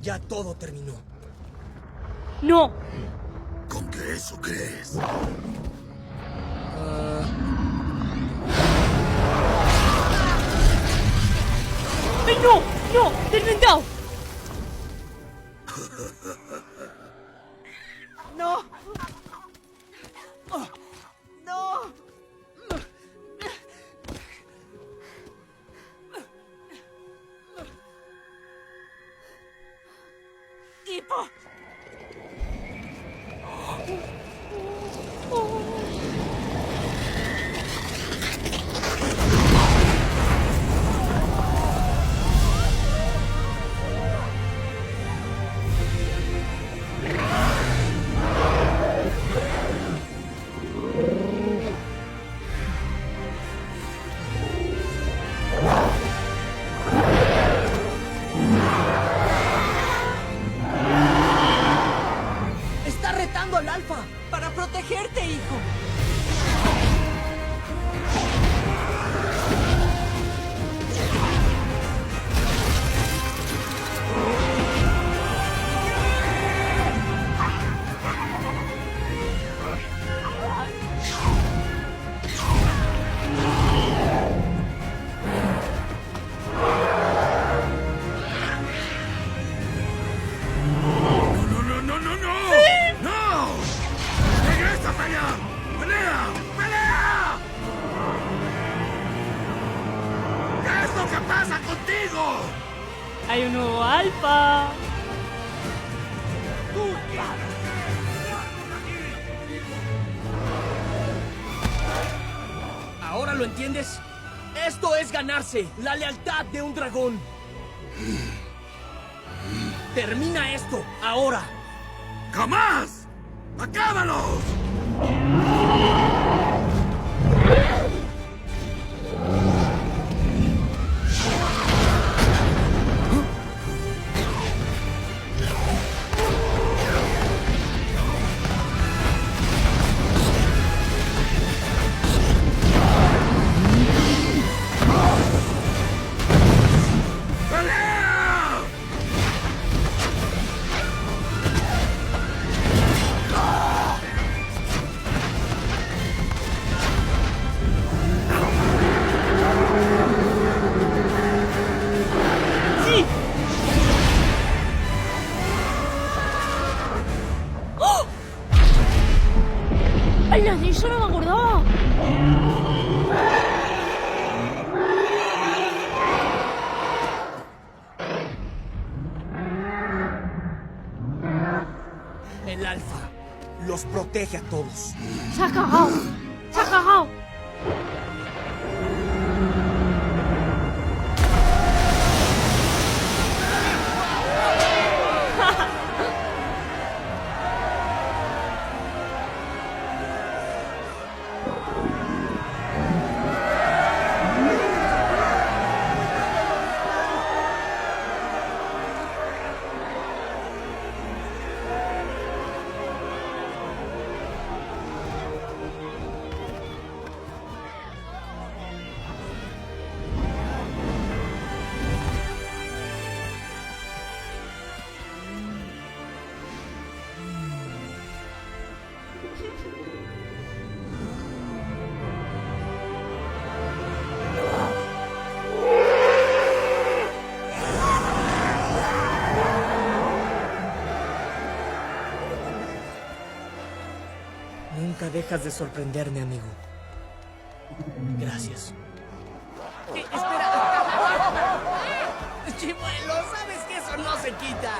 Ya todo terminó. No. ¿Con qué eso crees? ¡Ay, no! ¡No! ¡Desventado! ¡No! ¡No! ¡Tipo! ¡Está retando al alfa! ¡Para protegerte, hijo! ¡No, no, no, no, no! ¡No! ¡Regresa para allá! ¡Pelea! ¡Pelea! ¿Qué es lo que pasa contigo? Hay un nuevo alfa. ¿Ahora lo entiendes? Esto es ganarse la lealtad de un dragón. Termina esto, ahora. ¡Jamás! ¡Acábalos! ¡Pelea! ¡Sí! ¡Oh! ¡Ay, de eso no me acordaba! El alfa los protege a todos. ¡Se ha cagado! ¡Se ha cagado! Nunca dejas de sorprenderme, amigo. Gracias. ¡Espera! Chimuelo, sabes que eso no se quita.